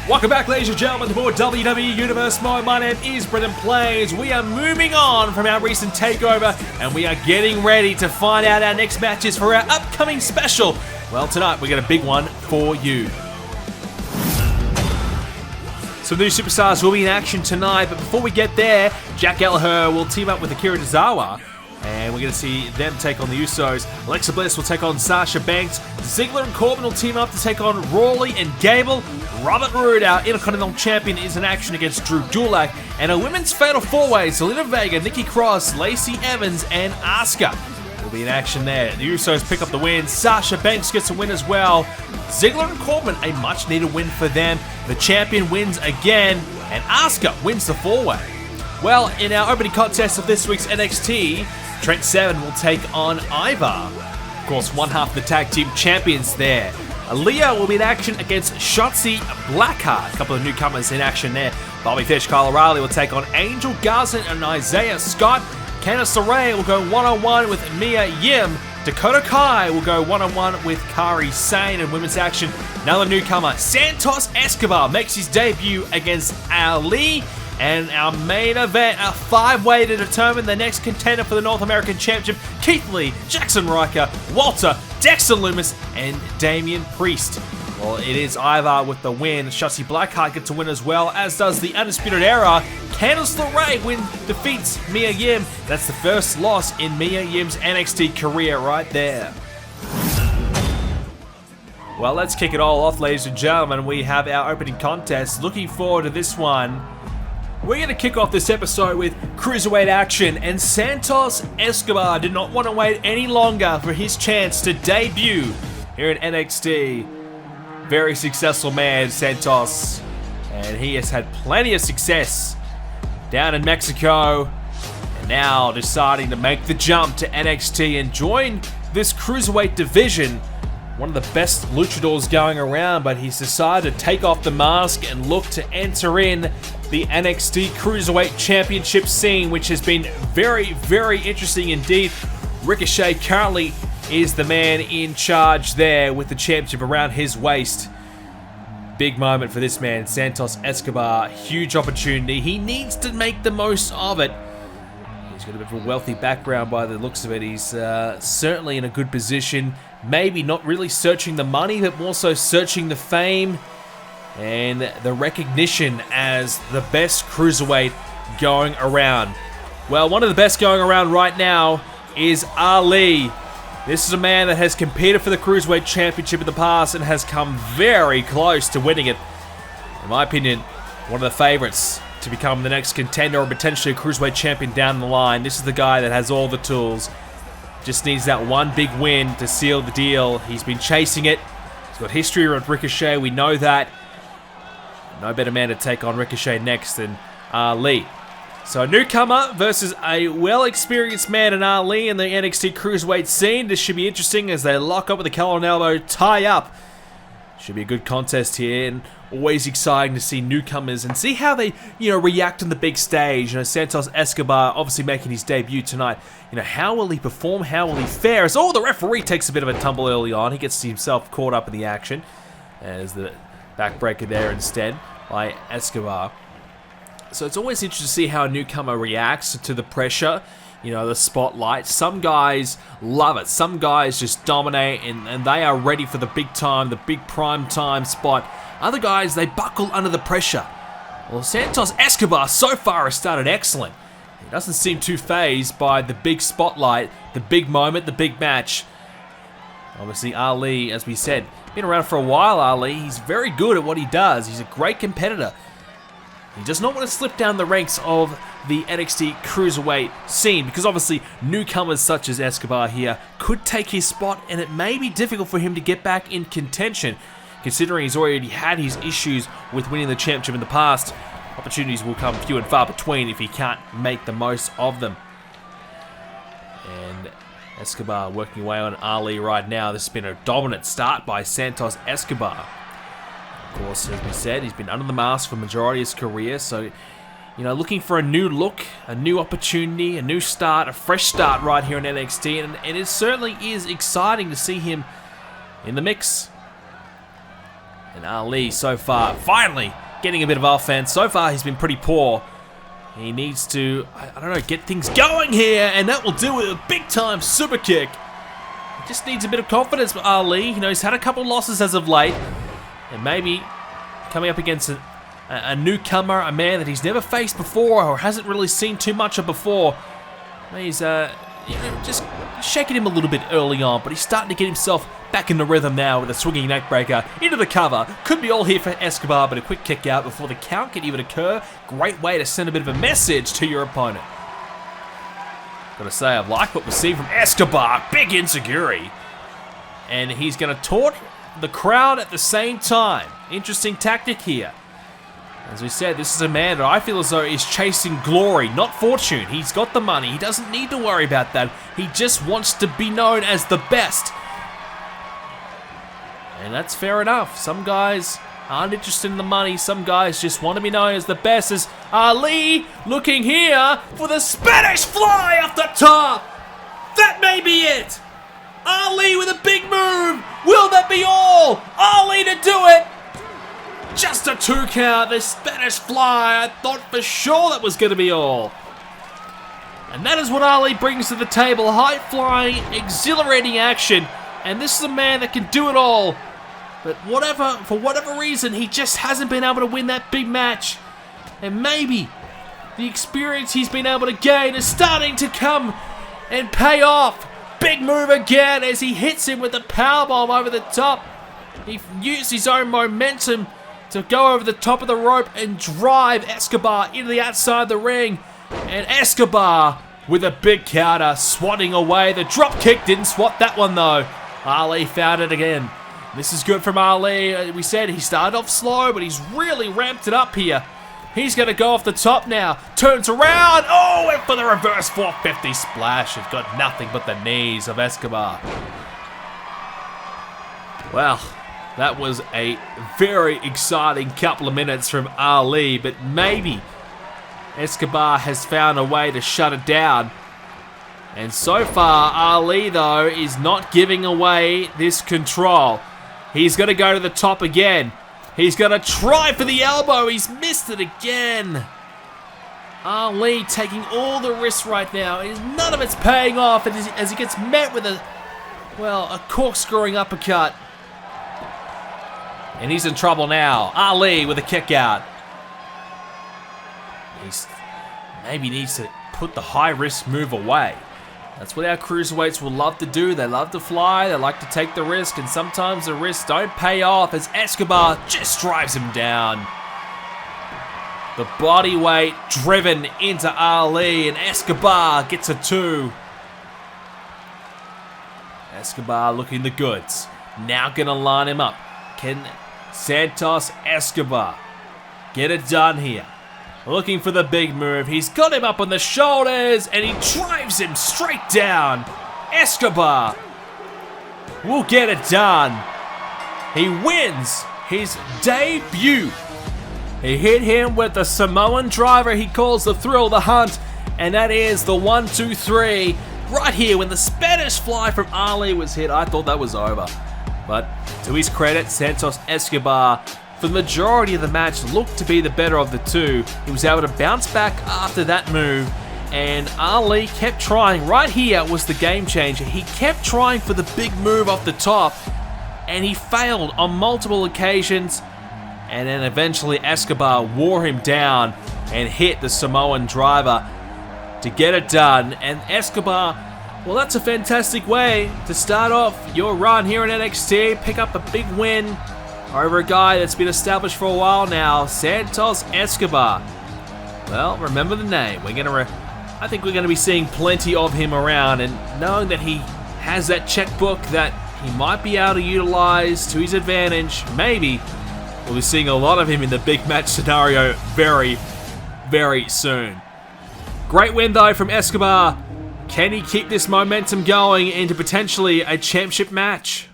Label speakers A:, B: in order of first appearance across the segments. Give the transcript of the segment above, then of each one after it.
A: Welcome back, ladies and gentlemen, to more WWE Universe Mode. My name is BrendenPlayz. We are moving on from our recent takeover, and we are getting ready to find out our next matches for our upcoming special. Well, tonight we got a big one for you. Some new superstars will be in action tonight, but before we get there, Jack Gallagher will team up with Akira Tozawa, and we're going to see them take on the Usos. Alexa Bliss will take on Sasha Banks. Ziggler and Corbin will team up to take on Rawley and Gable. Robert Roode, our Intercontinental Champion, is in action against Drew Gulak. And a women's fatal four-way, Zelina Vega, Nikki Cross, Lacey Evans, and Asuka will be in action there. The Usos pick up the win. Sasha Banks gets a win as well. Ziggler and Corbin, a much-needed win for them. The champion wins again, and Asuka wins the four-way. Well, in our opening contest of this week's NXT, Trent Seven will take on Ivar. Of course, one half of the tag team champions there. Aaliyah will be in action against Shotzi Blackheart. A couple of newcomers in action there. Bobby Fish, Kyle O'Reilly will take on Angel Garza and Isaiah Scott. Candice LeRae will go one-on-one with Mia Yim. Dakota Kai will go one-on-one with Kari Sane. In women's action, another newcomer, Santos Escobar, makes his debut against Ali. And our main event, a five-way to determine the next contender for the North American Championship. Keith Lee, Jackson Riker, Walter, Dexter Lumis, and Damian Priest. Well, it is Ivar with the win. Shotzi Blackheart gets a win as well, as does the Undisputed Era. Candice LeRae defeats Mia Yim. That's the first loss in Mia Yim's NXT career right there. Well, let's kick it all off, ladies and gentlemen. We have our opening contest. Looking forward to this one. We're going to kick off this episode with Cruiserweight action, and Santos Escobar did not want to wait any longer for his chance to debut here in NXT. Very successful man, Santos, and he has had plenty of success down in Mexico, and now deciding to make the jump to NXT and join this Cruiserweight division. One of the best luchadors going around, but he's decided to take off the mask and look to enter in the NXT Cruiserweight Championship scene, which has been very, very interesting indeed. Ricochet currently is the man in charge there with the championship around his waist. Big moment for this man, Santos Escobar. Huge opportunity. He needs to make the most of it. He's got a bit of a wealthy background by the looks of it. He's certainly in a good position. Maybe not really searching the money, but more so searching the fame and the recognition as the best cruiserweight going around. Well, one of the best going around right now is Ali. This is a man that has competed for the Cruiserweight Championship in the past and has come very close to winning it. In my opinion, one of the favorites to become the next contender or potentially a Cruiserweight Champion down the line. This is the guy that has all the tools. Just needs that one big win to seal the deal. He's been chasing it. He's got history with Ricochet, we know that. No better man to take on Ricochet next than Ali. So a newcomer versus a well-experienced man in Ali in the NXT Cruiserweight scene. This should be interesting as they lock up with the collar and elbow tie up. Should be a good contest here, and always exciting to see newcomers and see how they, react on the big stage. Santos Escobar obviously making his debut tonight. How will he perform? How will he fare? As the referee takes a bit of a tumble early on. He gets himself caught up in the action as the backbreaker there instead by Escobar. So it's always interesting to see how a newcomer reacts to the pressure, the spotlight. Some guys love it. Some guys just dominate and they are ready for the big time, the big prime time spot. Other guys, they buckle under the pressure. Well, Santos Escobar so far has started excellent. He doesn't seem too fazed by the big spotlight, the big moment, the big match. Obviously, Ali, as we said, been around for a while, Ali. He's very good at what he does. He's a great competitor. He does not want to slip down the ranks of the NXT Cruiserweight scene because obviously newcomers such as Escobar here could take his spot and it may be difficult for him to get back in contention considering he's already had his issues with winning the championship in the past. Opportunities will come few and far between if he can't make the most of them. And Escobar working away on Ali right now. This has been a dominant start by Santos Escobar. Of course, as we said, he's been under the mask for the majority of his career, so, looking for a new look, a new opportunity, a new start, a fresh start right here in NXT, and it certainly is exciting to see him in the mix. And Ali, so far, finally getting a bit of offense. So far, he's been pretty poor. He needs to, I don't know, get things going here, and that will do it. A big-time super kick. He just needs a bit of confidence for Ali. You know, he's had a couple losses as of late, and maybe coming up against a newcomer, a man that he's never faced before or hasn't really seen too much of before. He's just shaking him a little bit early on, but he's starting to get himself back in the rhythm now with a swinging neckbreaker into the cover. Could be all here for Escobar, but a quick kick out before the count can even occur. Great way to send a bit of a message to your opponent. Gotta say, I like what we're seeing from Escobar. Big insecurity. And he's gonna taunt the crowd at the same time. Interesting tactic here. As we said, this is a man that I feel as though is chasing glory, not fortune. He's got the money. He doesn't need to worry about that. He just wants to be known as the best. And that's fair enough. Some guys aren't interested in the money. Some guys just want to be known as the best. As Ali looking here for the Spanish fly off the top. That may be it. Ali with a big move. Will that be all? Ali to do it. Just a 2 count, the Spanish fly. I thought for sure that was going to be all. And that is what Ali brings to the table. High-flying, exhilarating action. And this is a man that can do it all. But for whatever reason, he just hasn't been able to win that big match. And maybe the experience he's been able to gain is starting to come and pay off. Big move again as he hits him with the powerbomb over the top. He used his own momentum to go over the top of the rope and drive Escobar into the outside of the ring. And Escobar with a big counter, swatting away. The drop kick didn't swat that one though. Ali found it again. This is good from Ali. We said he started off slow, but he's really ramped it up here. He's going to go off the top now. Turns around. Oh, went for the reverse 450 splash. It's got nothing but the knees of Escobar. Well, that was a very exciting couple of minutes from Ali, but maybe Escobar has found a way to shut it down. And so far, Ali, though, is not giving away this control. He's going to go to the top again. He's going to try for the elbow. He's missed it again. Ali taking all the risks right now. None of it's paying off as he gets met with a corkscrewing uppercut. And he's in trouble now. Ali with a kick out. He maybe needs to put the high-risk move away. That's what our cruiserweights will love to do. They love to fly. They like to take the risk. And sometimes the risks don't pay off as Escobar just drives him down. The body weight driven into Ali. And Escobar gets a 2. Escobar looking the goods. Now going to line him up. Can Santos Escobar get it done here? Looking for the big move. He's got him up on the shoulders and he drives him straight down. Escobar will get it done. He wins his debut. He hit him with the Samoan driver he calls the thrill, the hunt, and that is the 1, 2, 3. Right here when the Spanish fly from Ali was hit, I thought that was over. But to his credit, Santos Escobar, for the majority of the match, looked to be the better of the two. He was able to bounce back after that move, and Ali kept trying. Right here was the game changer. He kept trying for the big move off the top, and he failed on multiple occasions, and then eventually Escobar wore him down and hit the Samoan driver to get it done. And Escobar, well, that's a fantastic way to start off your run here in NXT. Pick up a big win over a guy that's been established for a while now, Santos Escobar. Well, remember the name. I think we're gonna be seeing plenty of him around, and knowing that he has that checkbook that he might be able to utilize to his advantage, maybe we'll be seeing a lot of him in the big match scenario very, very soon. Great win though from Escobar. Can he keep this momentum going into potentially a championship match?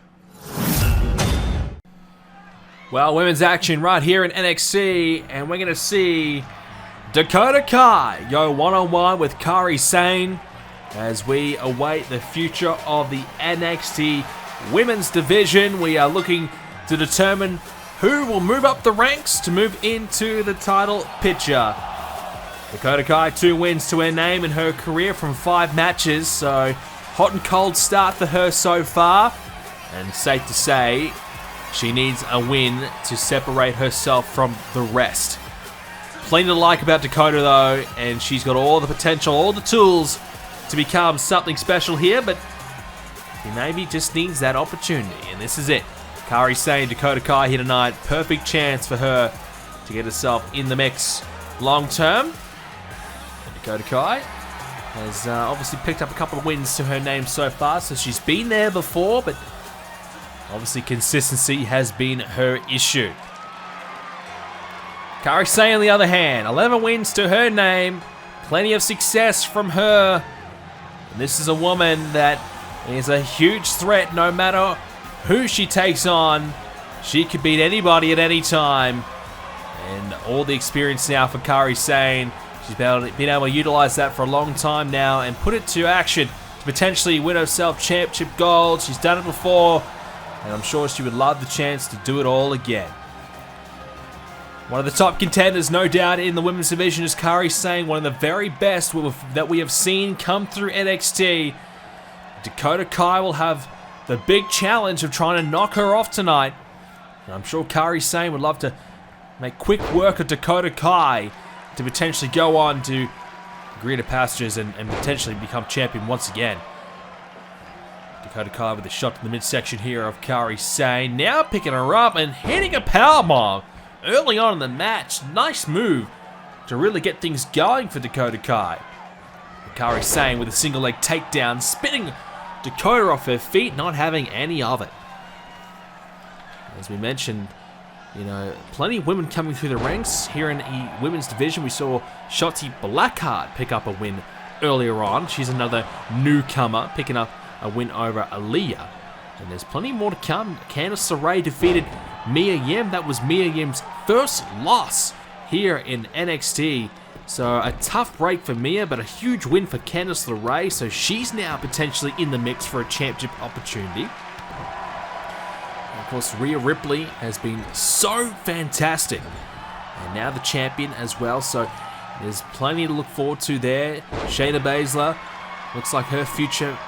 A: Well, women's action right here in NXT, and we're going to see Dakota Kai go one-on-one with Kari Sane as we await the future of the NXT women's division. We are looking to determine who will move up the ranks to move into the title picture. Dakota Kai, 2 wins to her name in her career from 5 matches, so hot and cold start for her so far. And safe to say, she needs a win to separate herself from the rest. Plenty to like about Dakota though, and she's got all the potential, all the tools to become something special here, but she maybe just needs that opportunity, and this is it. Kari Sane, Dakota Kai here tonight. Perfect chance for her to get herself in the mix long term. And Dakota Kai has obviously picked up a couple of wins to her name so far, so she's been there before, but obviously consistency has been her issue. Kari Sane on the other hand, 11 wins to her name, plenty of success from her. And this is a woman that is a huge threat no matter who she takes on. She could beat anybody at any time. And all the experience now for Kari Sane. She's been able to utilize that for a long time now and put it to action to potentially win herself championship gold. She's done it before, and I'm sure she would love the chance to do it all again. One of the top contenders, no doubt, in the women's division is Kari Sane, one of the very best that we have seen come through NXT. Dakota Kai will have the big challenge of trying to knock her off tonight. And I'm sure Kari Sane would love to make quick work of Dakota Kai to potentially go on to greener pastures and potentially become champion once again. Dakota Kai with a shot to the midsection here of Kari Sane. Now picking her up and hitting a powerbomb early on in the match. Nice move to really get things going for Dakota Kai. Kari Sane with a single leg takedown, spinning Dakota off her feet, not having any of it. As we mentioned, you know, plenty of women coming through the ranks here in the women's division. We saw Shotzi Blackheart pick up a win earlier on. She's another newcomer picking up a win over Aaliyah. And there's plenty more to come. Candice LeRae defeated Mia Yim. That was Mia Yim's first loss here in NXT. So a tough break for Mia, but a huge win for Candice LeRae. So she's now potentially in the mix for a championship opportunity. And of course, Rhea Ripley has been so fantastic. And now the champion as well. So there's plenty to look forward to there. Shayna Baszler looks like her future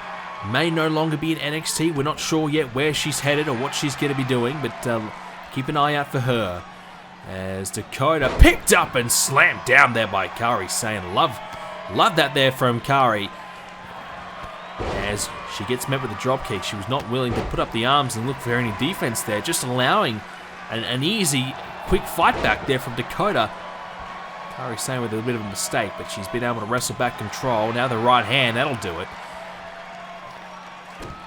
A: may no longer be in NXT. We're not sure yet where she's headed or what she's going to be doing, but keep an eye out for her. As Dakota picked up and slammed down there by Kari Sane. Love that there from Kari. As she gets met with a dropkick, she was not willing to put up the arms and look for any defense there, just allowing an easy, quick fight back there from Dakota. Kari Sane with a bit of a mistake, but she's been able to wrestle back control. Now the right hand, that'll do it.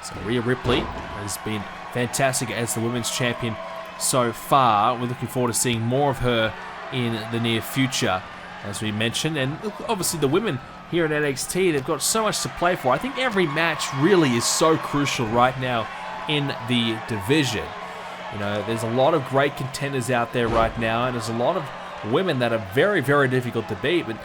A: So Rhea Ripley has been fantastic as the women's champion so far. We're looking forward to seeing more of her in the near future, as we mentioned. And obviously the women here at NXT, they've got so much to play for. I think every match really is so crucial right now in the division. You know, there's a lot of great contenders out there right now, and there's a lot of women that are very, very difficult to beat. But,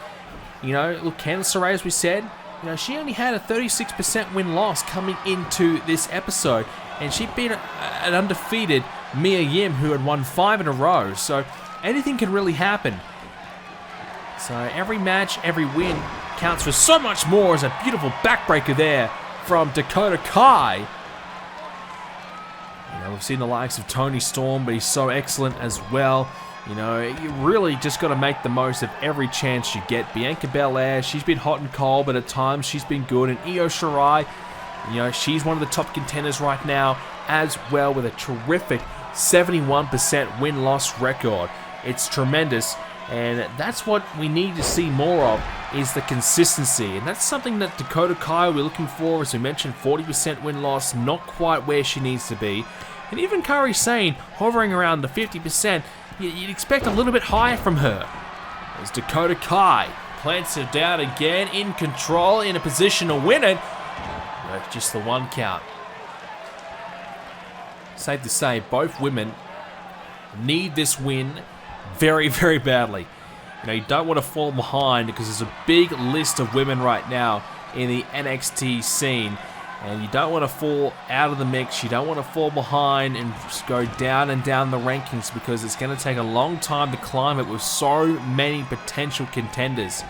A: you know, look, Candice LeRae, as we said, you know, she only had a 36% win-loss coming into this episode, and she beat an undefeated Mia Yim, who had won 5 in a row. So anything can really happen. So every match, every win counts for so much more. As a beautiful backbreaker there from Dakota Kai. You know, we've seen the likes of Tony Storm, but he's so excellent as well. You know, you really just got to make the most of every chance you get. Bianca Belair, she's been hot and cold, but at times she's been good. And Io Shirai, you know, she's one of the top contenders right now as well, with a terrific 71% win-loss record. It's tremendous, and that's what we need to see more of, is the consistency. And that's something that Dakota Kai will be looking for. As we mentioned, 40% win-loss, not quite where she needs to be. And even Kari Sane, hovering around the 50%, you'd expect a little bit higher from her. As Dakota Kai plants her down again, in control, in a position to win it. But just the one count. Safe to say, both women need this win very, very badly. You know, you don't want to fall behind, because there's a big list of women right now in the NXT scene. And you don't want to fall out of the mix. You don't want to fall behind and just go down and down the rankings, because it's going to take a long time to climb it with so many potential contenders.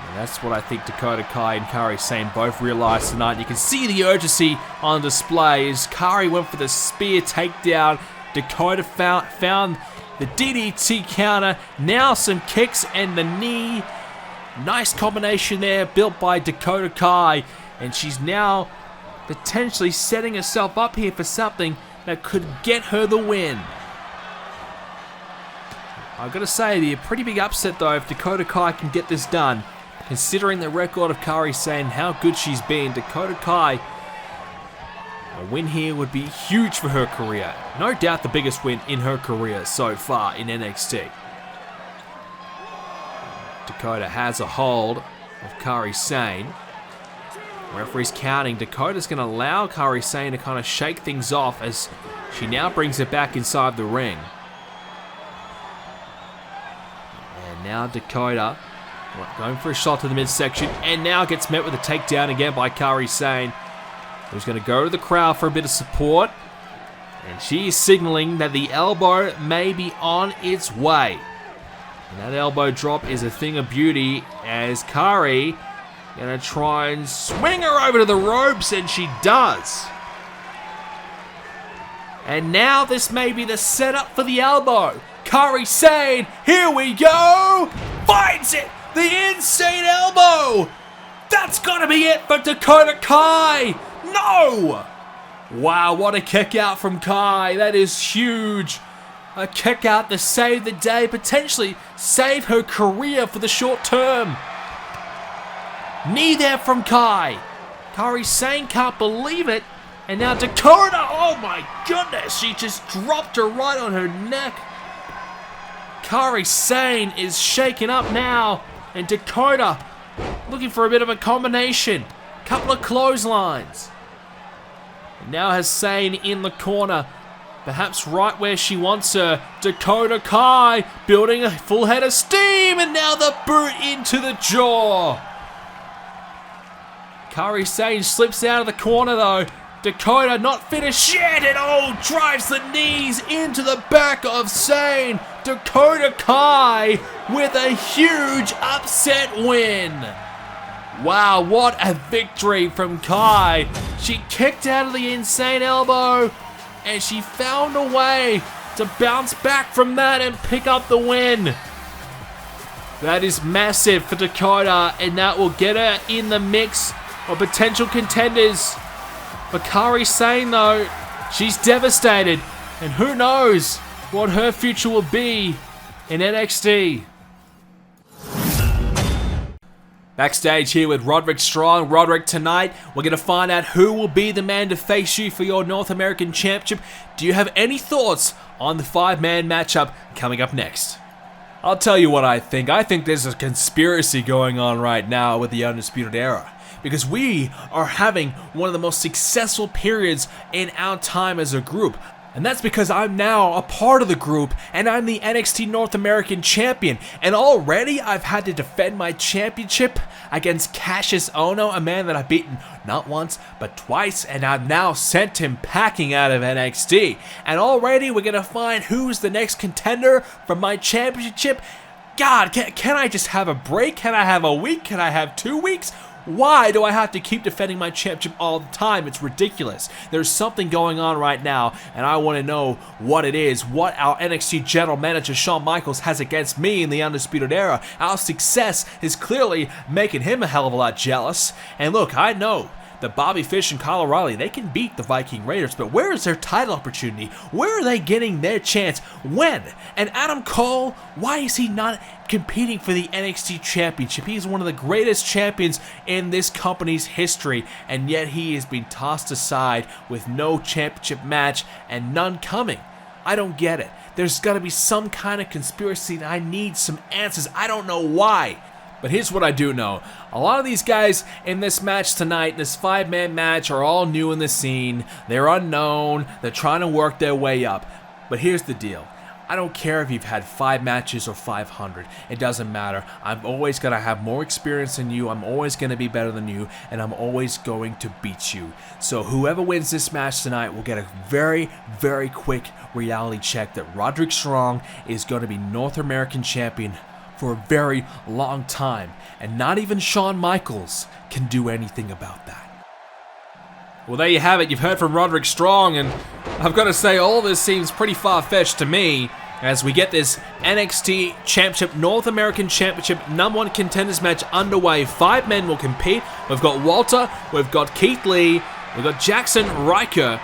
A: And that's what I think Dakota, Kai, and Kari Sane both realized tonight. You can see the urgency on display as Kari went for the spear takedown. Dakota found the DDT counter. Now some kicks and the knee. Nice combination there built by Dakota Kai. And she's now potentially setting herself up here for something that could get her the win. I've got to say, it'd be a pretty big upset though if Dakota Kai can get this done. Considering the record of Kari Sane, how good she's been, Dakota Kai, a win here would be huge for her career. No doubt the biggest win in her career so far in NXT. Dakota has a hold of Kari Sane. Referee's counting. Dakota's going to allow Kari Sane to kind of shake things off as she now brings it back inside the ring. And now Dakota going for a shot to the midsection, and now gets met with a takedown again by Kari Sane, who's going to go to the crowd for a bit of support. And she is signaling that the elbow may be on its way. And that elbow drop is a thing of beauty as Kari gonna try and swing her over to the ropes, and she does. And now this may be the setup for the elbow. Kari Sane, here we go! Finds it! The insane elbow! That's gotta be it for Dakota Kai! No! Wow, what a kick out from Kai. That is huge. A kick out to save the day, potentially save her career for the short term. Knee there from Kai. Kari Sane can't believe it. And now Dakota, oh my goodness, she just dropped her right on her neck. Kari Sane is shaken up now. And Dakota looking for a bit of a combination. Couple of clotheslines. And now has Sane in the corner. Perhaps right where she wants her. Dakota Kai building a full head of steam. And now the boot into the jaw. Kari Sane slips out of the corner though. Dakota not finished yet, and drives the knees into the back of Sane. Dakota Kai with a huge upset win. Wow, what a victory from Kai. She kicked out of the insane elbow, and she found a way to bounce back from that and pick up the win. That is massive for Dakota, and that will get her in the mix of potential contenders. For Kari Sane though, she's devastated, and who knows what her future will be in NXT. Backstage here with Roderick Strong. Roderick, tonight we're going to find out who will be the man to face you for your North American Championship. Do you have any thoughts on the 5-man matchup coming up next? I'll tell you what I think. I think there's a conspiracy going on right now with the Undisputed Era, because we are having one of the most successful periods in our time as a group. And that's because I'm now a part of the group, and I'm the NXT North American Champion. And already I've had to defend my championship against Cassius Ohno, a man that I've beaten not once, but twice, and I've now sent him packing out of NXT. And already we're going to find who's the next contender for my championship. God, can I just have a break? Can I have a week? Can I have 2 weeks? Why do I have to keep defending my championship all the time? It's ridiculous. There's something going on right now, and I want to know what it is, what our NXT General Manager Shawn Michaels has against me in the Undisputed Era. Our success is clearly making him a hell of a lot jealous. And look, I know that Bobby Fish and Kyle O'Reilly, they can beat the Viking Raiders, but where is their title opportunity? Where are they getting their chance? When? And Adam Cole, why is he not competing for the NXT Championship? He's one of the greatest champions in this company's history, and yet he is being tossed aside with no championship match and none coming. I don't get it. There's got to be some kind of conspiracy, and I need some answers. I don't know why. But here's what I do know. A lot of these guys in this match tonight, this 5-man match, are all new in the scene. They're unknown. They're trying to work their way up. But here's the deal. I don't care if you've had 5 matches or 500. It doesn't matter. I'm always going to have more experience than you. I'm always going to be better than you. And I'm always going to beat you. So whoever wins this match tonight will get a very, very quick reality check that Roderick Strong is going to be North American Champion for a very long time. And not even Shawn Michaels can do anything about that. Well, there you have it. You've heard from Roderick Strong, and I've got to say, all this seems pretty far-fetched to me as we get this NXT Championship, North American Championship #1 contenders match underway. 5 men will compete. We've got Walter, we've got Keith Lee, we've got Jackson Ryker,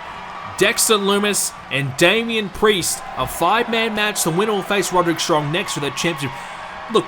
A: Dexter Lumis, and Damian Priest. A 5-man match. The winner will face Roderick Strong next for the championship. Look,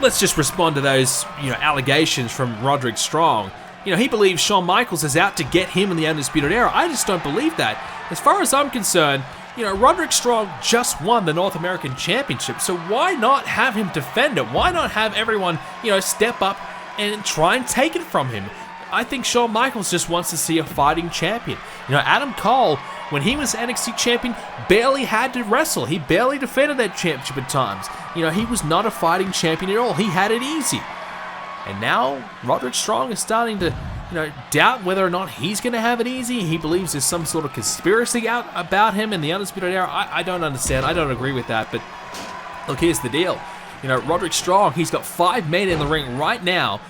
A: let's just respond to those, allegations from Roderick Strong. He believes Shawn Michaels is out to get him in the Undisputed Era. I just don't believe that. As far as I'm concerned, Roderick Strong just won the North American Championship, so why not have him defend it? Why not have everyone, step up and try and take it from him? I think Shawn Michaels just wants to see a fighting champion. Adam Cole, when he was NXT champion, barely had to wrestle. He barely defended that championship at times. He was not a fighting champion at all. He had it easy. And now, Roderick Strong is starting to, doubt whether or not he's going to have it easy. He believes there's some sort of conspiracy out about him in the Undisputed Era. I don't understand. I don't agree with that. But, look, here's the deal. Roderick Strong, he's got 5 men in the ring right now,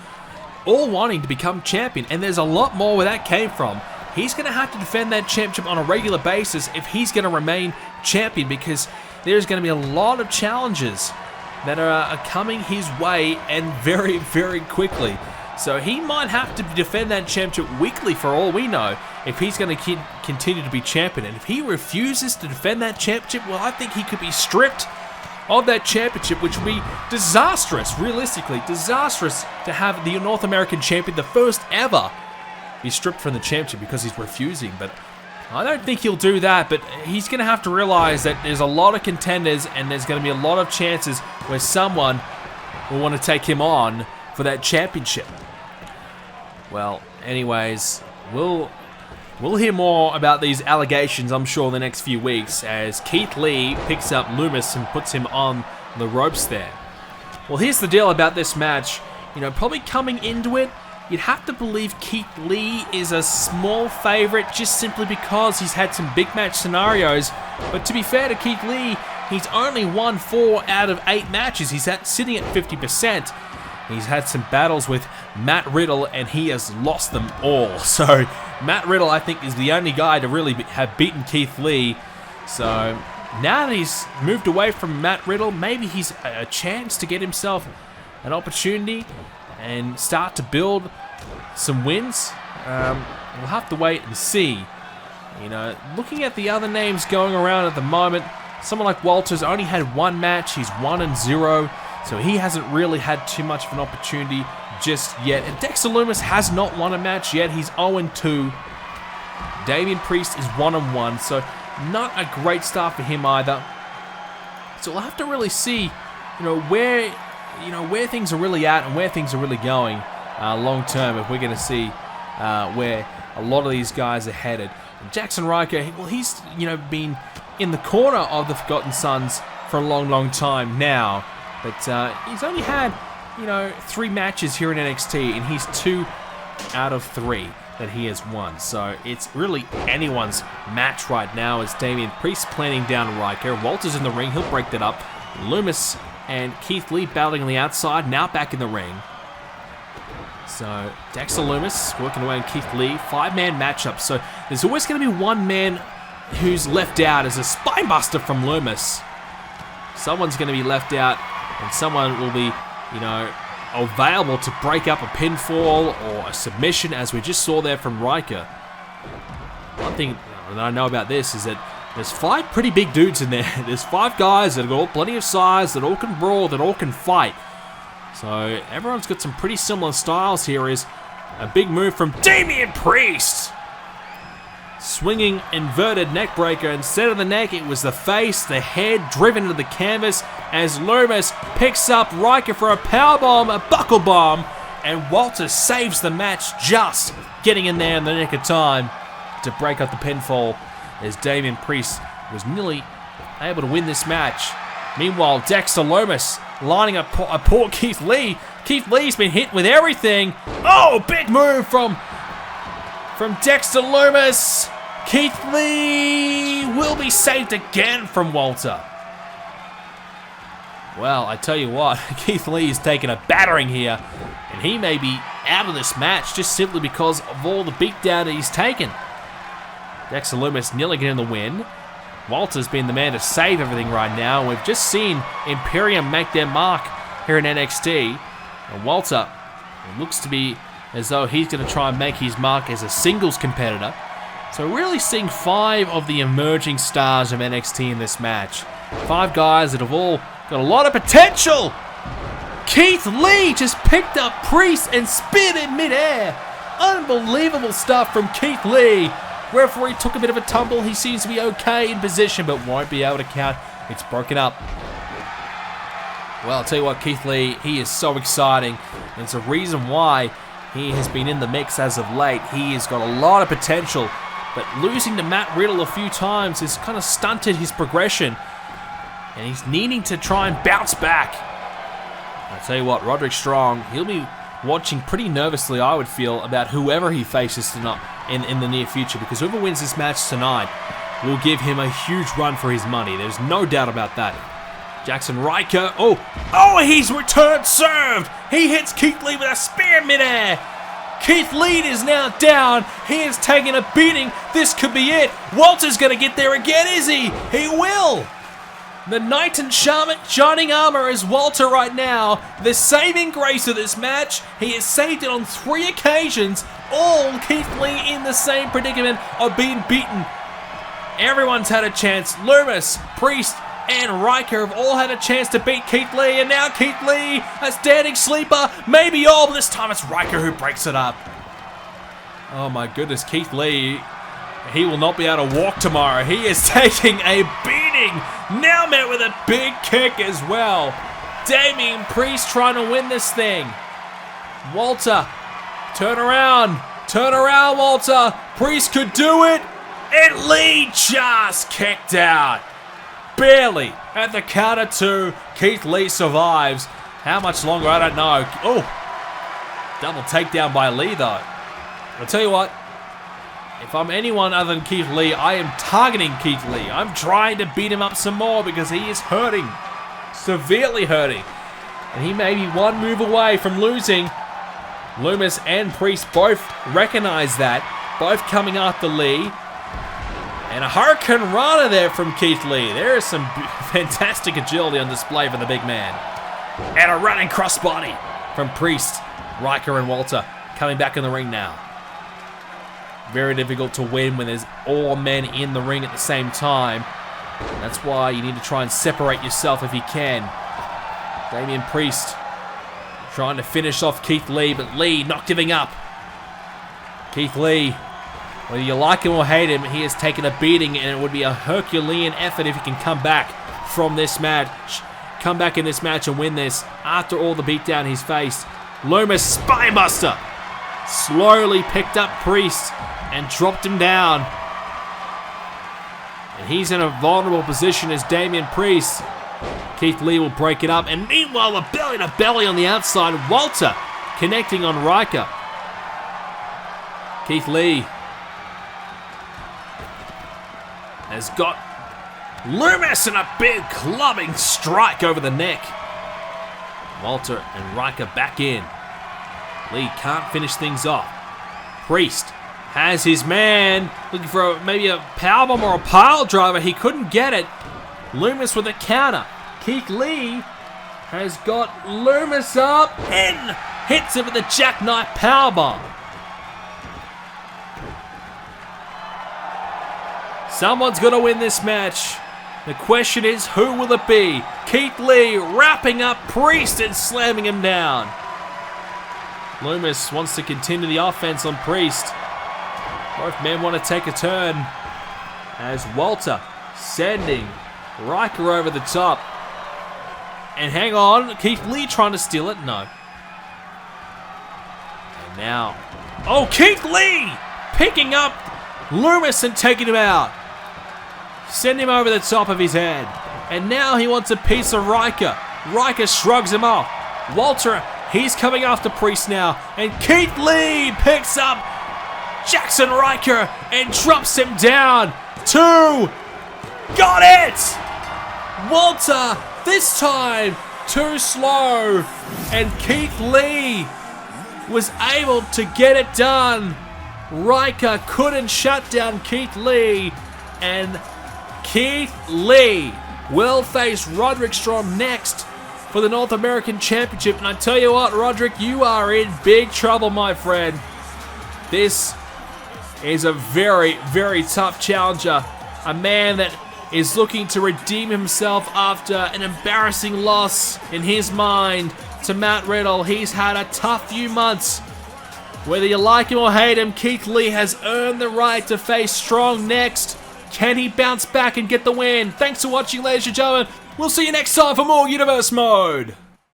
A: all wanting to become champion. And there's a lot more where that came from. He's going to have to defend that championship on a regular basis if he's going to remain champion, because there's going to be a lot of challenges that are coming his way, and very, very quickly. So he might have to defend that championship weekly for all we know if he's going to continue to be champion. And if he refuses to defend that championship, well, I think he could be stripped of that championship, which would be disastrous, realistically. Disastrous to have the North American champion, the first ever, be stripped from the championship because he's refusing. But I don't think he'll do that, but he's going to have to realize that there's a lot of contenders and there's going to be a lot of chances where someone will want to take him on for that championship. Well, anyways, we'll hear more about these allegations, I'm sure, in the next few weeks as Keith Lee picks up Lumis and puts him on the ropes there. Well, here's the deal about this match. Probably coming into it, you'd have to believe Keith Lee is a small favorite just simply because he's had some big match scenarios. But to be fair to Keith Lee, he's only won 4 out of 8 matches. He's sitting at 50%. He's had some battles with Matt Riddle, and he has lost them all. So Matt Riddle, I think, is the only guy to really have beaten Keith Lee. So now that he's moved away from Matt Riddle, maybe he's a chance to get himself an opportunity and start to build some wins. We'll have to wait and see. Looking at the other names going around at the moment, someone like Walter's only had 1 match. He's 1-0, so he hasn't really had too much of an opportunity just yet. And Dexter Lumis has not won a match yet. He's 0-2. Damian Priest is 1-1, so not a great start for him either. So we'll have to really see, where things are really at and where things are really going long term, if we're going to see where a lot of these guys are headed. And Jackson Ryker, well, he's been in the corner of the Forgotten Sons for a long, long time now, but he's only had 3 matches here in NXT, and he's 2 out of 3 that he has won. So it's really anyone's match right now as Damian Priest planning down Ryker. Walter's in the ring, he'll break that up. Lumis and Keith Lee battling on the outside, now back in the ring. So Dexter Lumis working away on Keith Lee. 5-man matchup. So there's always going to be one man who's left out as a spinebuster from Lumis. Someone's going to be left out, and someone will be, available to break up a pinfall or a submission, as we just saw there from Ryker. One thing that I know about this is that there's 5 pretty big dudes in there. There's 5 guys that have got plenty of size, that all can brawl, that all can fight. So everyone's got some pretty similar styles here. Is a big move from Damian Priest. Swinging inverted neck breaker. Instead of the neck, it was the face, the head driven into the canvas as Lumis picks up Ryker for a powerbomb, a buckle bomb, and Walter saves the match, just getting in there in the nick of time to break up the pinfall as Damian Priest was nearly able to win this match. Meanwhile, Dexter Lomas lining up a poor Keith Lee. Keith Lee's been hit with everything. Oh, big move from Dexter Lomas. Keith Lee will be saved again from Walter. Well, I tell you what, Keith Lee is taking a battering here, and he may be out of this match just simply because of all the beatdown that he's taken. Dexter Lumis nearly getting the win. Walter's been the man to save everything right now. We've just seen Imperium make their mark here in NXT. And Walter, it looks to be as though he's going to try and make his mark as a singles competitor. So really seeing 5 of the emerging stars of NXT in this match. 5 guys that have all got a lot of potential. Keith Lee just picked up Priest and spin in midair. Unbelievable stuff from Keith Lee. Referee took a bit of a tumble. He seems to be okay in position, but won't be able to count. It's broken up. Well, I'll tell you what, Keith Lee, he is so exciting. And it's a reason why he has been in the mix as of late. He has got a lot of potential, but losing to Matt Riddle a few times has kind of stunted his progression. And he's needing to try and bounce back. I'll tell you what, Roderick Strong, he'll be watching pretty nervously, I would feel, about whoever he faces tonight in the near future, because whoever wins this match tonight will give him a huge run for his money. There's no doubt about that. Jackson Riker, he's returned served. He hits Keith Lee with a spear midair. Keith Lee is now down. He is taking a beating. This could be it. Walter's going to get there again, is he? He will. The knight in shining armor is Walter right now. The saving grace of this match. He has saved it on 3 occasions. All Keith Lee in the same predicament of being beaten. Everyone's had a chance. Loomis, Priest, and Riker have all had a chance to beat Keith Lee. And now Keith Lee, a standing sleeper. Maybe all, but this time it's Riker who breaks it up. Oh my goodness, Keith Lee. He will not be able to walk tomorrow. He is taking a beating. Now met with a big kick as well. Damian Priest trying to win this thing. Walter, turn around. Turn around, Walter. Priest could do it. And Lee just kicked out. Barely. At the count of 2, Keith Lee survives. How much longer? I don't know. Oh, double takedown by Lee though. I'll tell you what. If I'm anyone other than Keith Lee, I am targeting Keith Lee. I'm trying to beat him up some more because he is hurting. Severely hurting. And he may be one move away from losing. Loomis and Priest both recognize that. Both coming after Lee. And a Hurricane Rana there from Keith Lee. There is some fantastic agility on display for the big man. And a running crossbody from Priest, Riker, and Walter coming back in the ring now. Very difficult to win when there's all men in the ring at the same time. That's why you need to try and separate yourself if you can. Damian Priest trying to finish off Keith Lee, but Lee not giving up. Keith Lee, whether you like him or hate him, he has taken a beating, and it would be a Herculean effort if he can come back from this match. Come back in this match and win this after all the beatdown he's faced. Loomis, Spinebuster, slowly picked up Priest and dropped him down. And he's in a vulnerable position as Damian Priest. Keith Lee will break it up, and meanwhile a belly to belly on the outside. Walter connecting on Riker. Keith Lee has got Loomis in a big clubbing strike over the neck. Walter and Riker back in. Lee can't finish things off. Priest has his man looking for maybe a powerbomb or a pile driver. He couldn't get it. Loomis with a counter. Keith Lee has got Loomis up and hits him with a jackknife powerbomb. Someone's going to win this match. The question is, who will it be? Keith Lee wrapping up Priest and slamming him down. Loomis wants to continue the offense on Priest. Both men want to take a turn as Walter sending Riker over the top. And hang on, Keith Lee trying to steal it? No. And now, Keith Lee picking up Loomis and taking him out. Send him over the top of his head. And now he wants a piece of Riker. Riker shrugs him off. Walter, he's coming after Priest now. And Keith Lee picks up Jackson Riker and drops him down. 2. Got it! Walter, this time, too slow. And Keith Lee was able to get it done. Riker couldn't shut down Keith Lee. And Keith Lee will face Roderick Strong next for the North American Championship. And I tell you what, Roderick, you are in big trouble, my friend. This is a very, very tough challenger. A man that is looking to redeem himself after an embarrassing loss in his mind to Matt Riddle. He's had a tough few months. Whether you like him or hate him, Keith Lee has earned the right to face Strong next. Can he bounce back and get the win? Thanks for watching, ladies and gentlemen. We'll see you next time for more Universe Mode.